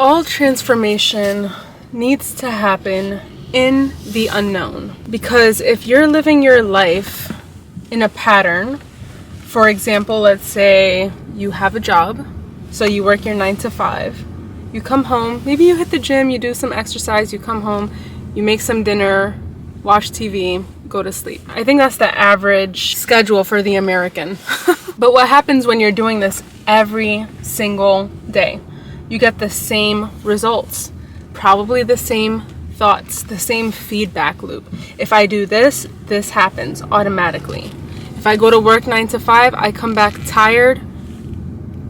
All transformation needs to happen in the unknown, because if you're living your life in a pattern, for example, let's say you have a job, so you work your 9 to 5, you come home, maybe you hit the gym, you do some exercise, you come home, you make some dinner, watch TV, go to sleep. I think that's the average schedule for the American. But what happens when you're doing this every single day? You get the same results, probably the same thoughts, the same feedback loop. If I do this, this happens automatically. If I go to work 9 to 5, I come back tired.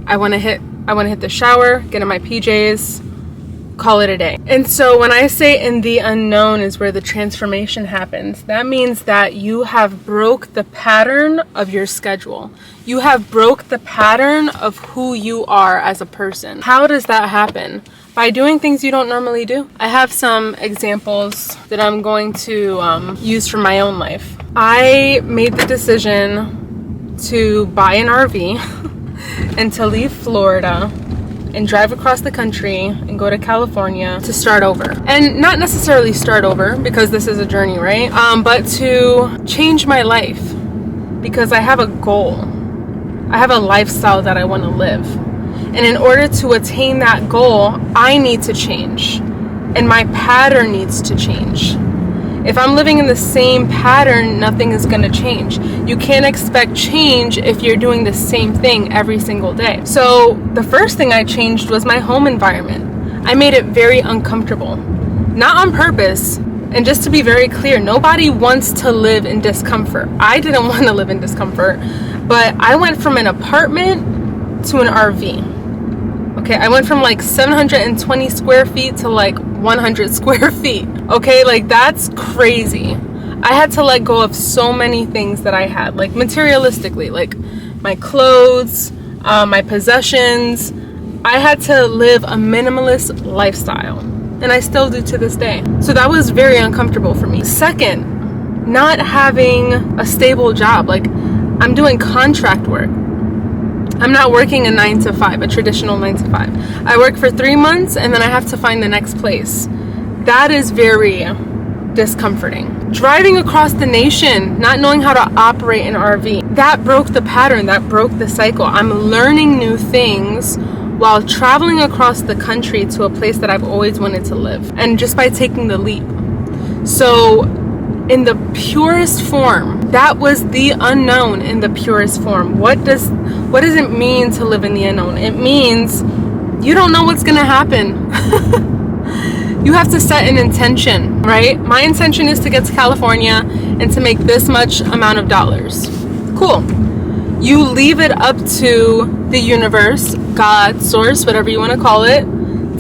I want to hit the shower, get in my PJs, call it a day. And so when I say in the unknown is where the transformation happens, that means that you have broke the pattern of your schedule. You have broke the pattern of who you are as a person. How does that happen? By doing things you don't normally do. I have some examples that I'm going to use from my own life. I made the decision to buy an RV and to leave Florida and drive across the country and go to California to start over. And not necessarily start over, because this is a journey, right? But to change my life, because I have a goal. I have a lifestyle that I want to live. And in order to attain that goal, I need to change. And my pattern needs to change. If I'm living in the same pattern, nothing is going to change. You can't expect change if you're doing the same thing every single day. So the first thing I changed was my home environment. I made it very uncomfortable. Not on purpose. And just to be very clear, nobody wants to live in discomfort. I didn't want to live in discomfort, but I went from an apartment to an RV. Okay, I went from like 720 square feet to like 100 square feet. Okay, like that's crazy. I had to let go of so many things that I had, like materialistically, like my clothes, my possessions. I had to live a minimalist lifestyle, and I still do to this day. So that was very uncomfortable for me. Second, not having a stable job. Like, I'm doing contract work. I'm not working a 9 to 5, a traditional 9 to 5. I work for 3 months and then I have to find the next place. That is very discomforting. Driving across the nation, not knowing how to operate an RV, that broke the pattern, that broke the cycle. I'm learning new things while traveling across the country to a place that I've always wanted to live, and just by taking the leap. So in the purest form, that was the unknown in the purest form. What does it mean to live in the unknown? It means you don't know what's gonna happen. You have to set an intention, right? My intention is to get to California and to make this much amount of dollars. Cool. You leave it up to the universe, God, source, whatever you want to call it,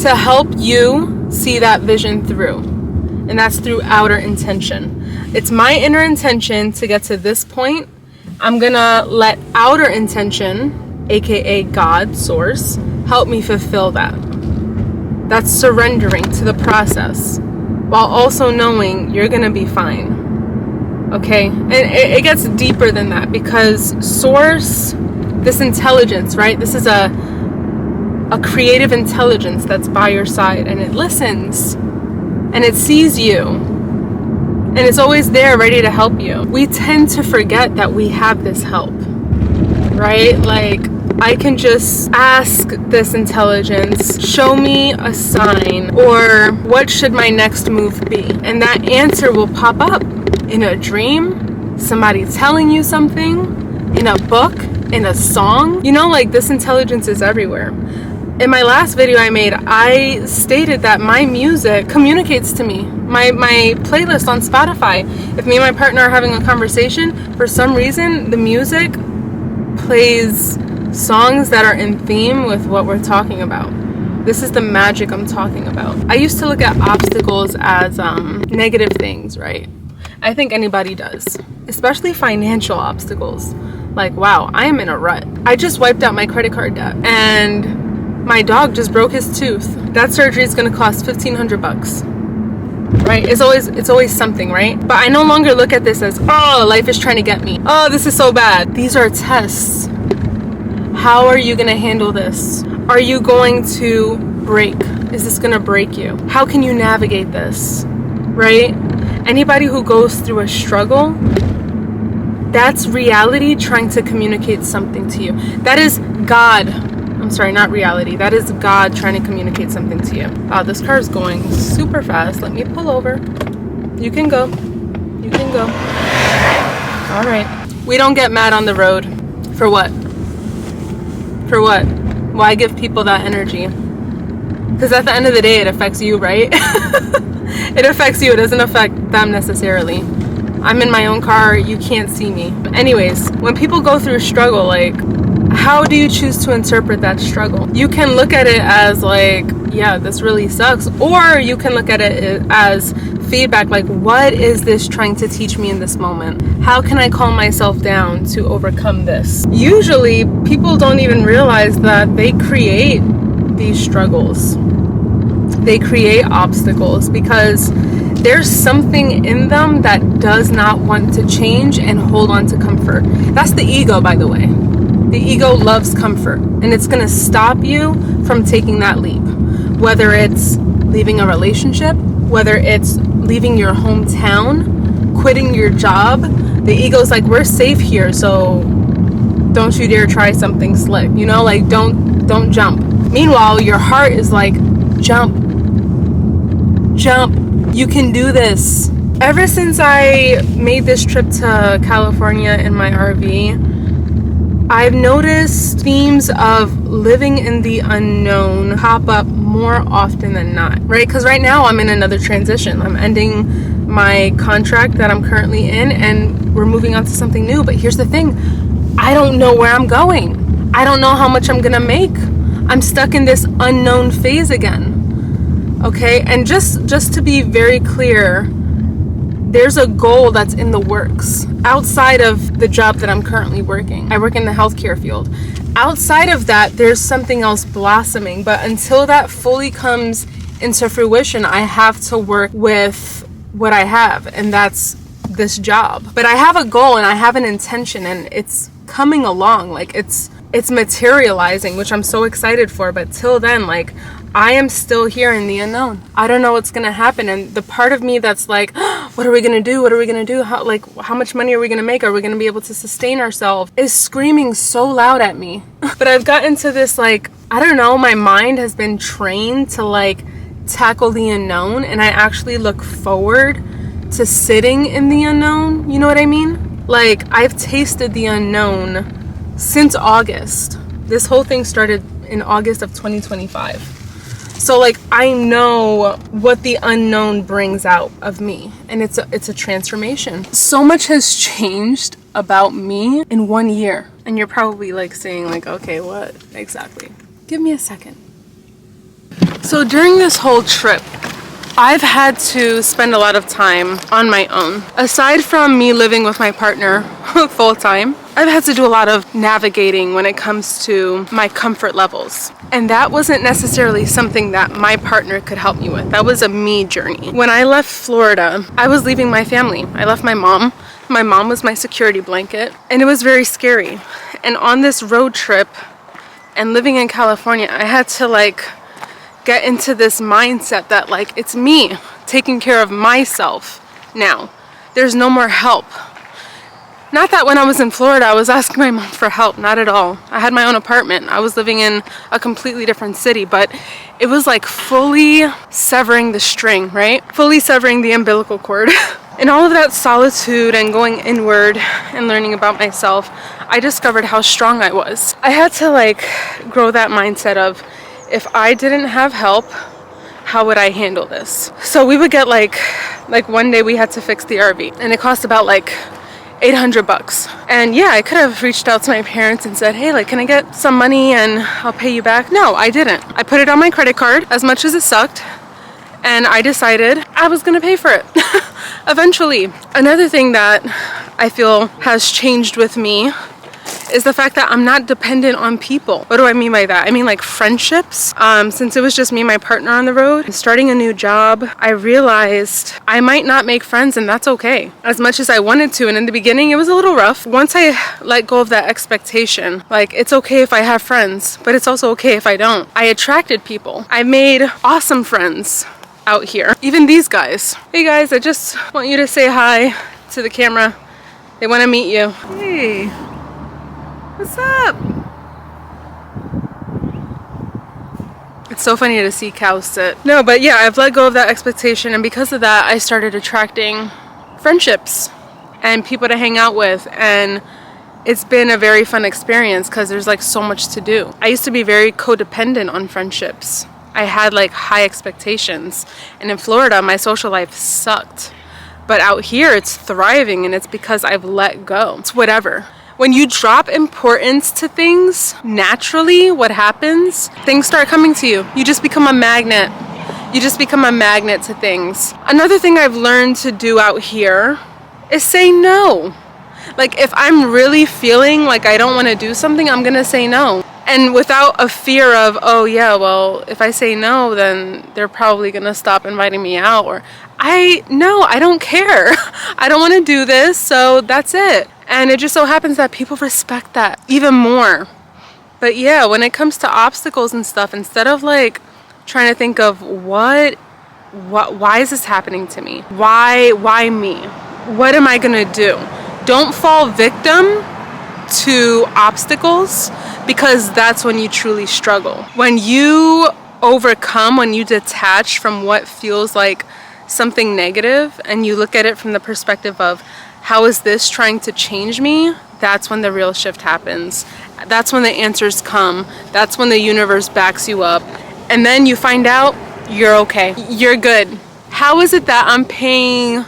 to help you see that vision through. And that's through outer intention. It's my inner intention to get to this point. I'm gonna let outer intention, aka God, source, help me fulfill that. That's surrendering to the process while also knowing you're gonna be fine. Okay? And it gets deeper than that, because source, this intelligence, right? This is a creative intelligence that's by your side, and it listens and it sees you. And it's always there ready to help you. We tend to forget that we have this help, right? Like, I can just ask this intelligence, show me a sign, or what should my next move be? And that answer will pop up in a dream, somebody telling you something, in a book, in a song. You know, like, this intelligence is everywhere. In my last video I made, I stated that my music communicates to me. My playlist on Spotify, if me and my partner are having a conversation, for some reason the music plays songs that are in theme with what we're talking about. This is the magic I'm talking about. I used to look at obstacles as negative things, right? I think anybody does, especially financial obstacles. Like, wow, I am in a rut. I just wiped out my credit card debt, and my dog just broke his tooth. That surgery is going to cost $1,500. Right? It's always something, right? But I no longer look at this as, oh, life is trying to get me. Oh, this is so bad. These are tests. How are you going to handle this? Are you going to break Is this gonna break you? How can you navigate this, right? Anybody who goes through a struggle, that's reality trying to communicate something to you. That is God. I'm sorry, not reality. That is God trying to communicate something to you. Wow, this car is going super fast. Let me pull over. You can go. You can go. All right. We don't get mad on the road. For what? For what? Why give people that energy? Because at the end of the day, it affects you, right? It affects you. It doesn't affect them necessarily. I'm in my own car. You can't see me. Anyways, when people go through a struggle, like, how do you choose to interpret that struggle? You can look at it as like, yeah, this really sucks. Or you can look at it as feedback, like, what is this trying to teach me in this moment? How can I calm myself down to overcome this? Usually, people don't even realize that they create these struggles. They create obstacles because there's something in them that does not want to change and hold on to comfort. That's the ego, by the way. The ego loves comfort, and it's going to stop you from taking that leap. Whether it's leaving a relationship, whether it's leaving your hometown, quitting your job, the ego's like, we're safe here, so don't you dare try something slick. You know, like, don't jump. Meanwhile, your heart is like, jump. You can do this. Ever since I made this trip to California in my RV, I've noticed themes of living in the unknown pop up more often than not, right? Because right now I'm in another transition. I'm ending my contract that I'm currently in and we're moving on to something new. But here's the thing, I don't know where I'm going. I don't know how much I'm gonna make. I'm stuck in this unknown phase again. Okay, and just to be very clear, there's a goal that's in the works outside of the job that I'm currently working. I work in the healthcare field. Outside of that, there's something else blossoming, but until that fully comes into fruition, I have to work with what I have, and that's this job. But I have a goal and I have an intention, and it's coming along. Like, it's materializing, which I'm so excited for. But till then, like, I am still here in the unknown. I don't know what's gonna happen, and the part of me that's like, what are we gonna do? What are we gonna do? How much money are we gonna make? Are we gonna be able to sustain ourselves? Is screaming so loud at me. But I've gotten to this, like, I don't know, my mind has been trained to like tackle the unknown, and I actually look forward to sitting in the unknown. You know what I mean? Like, I've tasted the unknown since August. This whole thing started in August of 2025. So, like, I know what the unknown brings out of me, and it's a transformation. So much has changed about me in 1 year. And you're probably like saying like, okay, what exactly? Give me a second. So during this whole trip, I've had to spend a lot of time on my own. Aside from me living with my partner full time, I've had to do a lot of navigating when it comes to my comfort levels. And that wasn't necessarily something that my partner could help me with. That was a me journey. When I left Florida, I was leaving my family. I left my mom. My mom was my security blanket, and it was very scary. And on this road trip and living in California, I had to like get into this mindset that like, it's me taking care of myself now. There's no more help. Not that when I was in Florida, I was asking my mom for help, not at all. I had my own apartment. I was living in a completely different city, but it was like fully severing the string, right? Fully severing the umbilical cord. In all of that solitude and going inward and learning about myself, I discovered how strong I was. I had to like grow that mindset of, if I didn't have help, how would I handle this? So we would get like one day we had to fix the RV, and it cost about like $800. And yeah, I could have reached out to my parents and said, hey, like, can I get some money and I'll pay you back? No, I didn't. I put it on my credit card, as much as it sucked, and I decided I was gonna pay for it eventually. Another thing that I feel has changed with me is the fact that I'm not dependent on people. What do I mean by that? I mean like friendships. Since it was just me and my partner on the road, starting a new job, I realized I might not make friends, and that's okay. As much as I wanted to, and in the beginning it was a little rough. Once I let go of that expectation, like it's okay if I have friends, but it's also okay if I don't. I attracted people. I made awesome friends out here. Even these guys. Hey guys, I just want you to say hi to the camera. They want to meet you. Hey, what's up? It's so funny to see cows sit. No, but yeah, I've let go of that expectation, and because of that, I started attracting friendships and people to hang out with, and it's been a very fun experience because there's like so much to do. I used to be very codependent on friendships. I had like high expectations, and in Florida, my social life sucked. But out here, it's thriving, and it's because I've let go. It's whatever. When you drop importance to things, naturally, what happens? Things start coming to you. You just become a magnet. You just become a magnet to things. Another thing I've learned to do out here is say no. Like if I'm really feeling like I don't want to do something, I'm gonna say no. And without a fear of, oh yeah, well, if I say no, then they're probably gonna stop inviting me out, or I don't care. I don't want to do this, so that's it. And it just so happens that people respect that even more. But yeah, when it comes to obstacles and stuff, instead of like trying to think of why is this happening to me? Why me? What am I gonna do? Don't fall victim to obstacles, because that's when you truly struggle. When you overcome, when you detach from what feels like something negative and you look at it from the perspective of how is this trying to change me, that's when the real shift happens. That's when the answers come. That's when the universe backs you up, and then you find out you're okay, you're good. How is it that I'm paying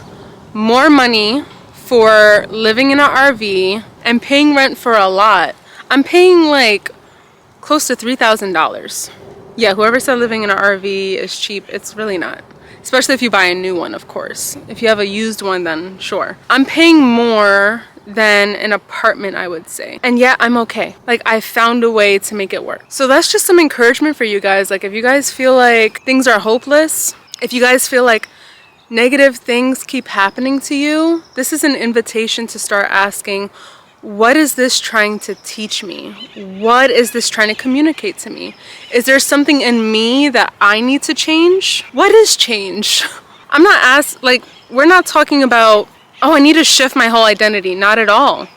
more money for living in an RV and paying rent for a lot? I'm paying like close to $3,000. Yeah, whoever said living in an RV is cheap, it's really not. Especially if you buy a new one, of course. If you have a used one, then sure. I'm paying more than an apartment, I would say. And yet I'm okay. Like I found a way to make it work. So that's just some encouragement for you guys. Like if you guys feel like things are hopeless, if you guys feel like negative things keep happening to you, this is an invitation to start asking, what is this trying to teach me? What is this trying to communicate to me? Is there something in me that I need to change? What is change? I'm not we're not talking about, oh, I need to shift my whole identity. Not at all.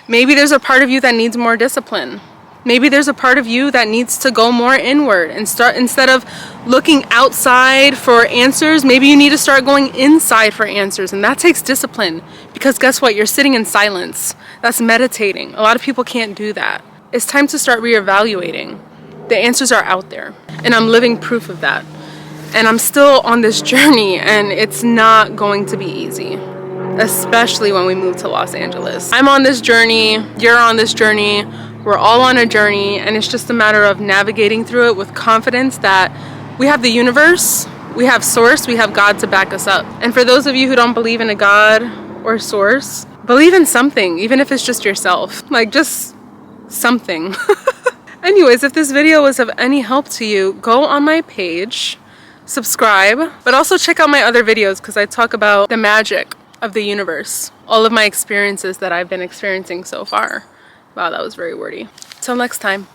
Maybe there's a part of you that needs more discipline. Maybe there's a part of you that needs to go more inward and start, instead of looking outside for answers, maybe you need to start going inside for answers. And that takes discipline, because guess what? You're sitting in silence. That's meditating. A lot of people can't do that. It's time to start reevaluating. The answers are out there, and I'm living proof of that. And I'm still on this journey, and it's not going to be easy, especially when we move to Los Angeles. I'm on this journey. You're on this journey. We're all on a journey, and it's just a matter of navigating through it with confidence that we have the universe, we have source, we have God to back us up. And for those of you who don't believe in a God or source, believe in something, even if it's just yourself. Like just something. Anyways, if this video was of any help to you, go on my page, subscribe, but also check out my other videos because I talk about the magic of the universe, all of my experiences that I've been experiencing so far. Wow, that was very wordy. Till next time.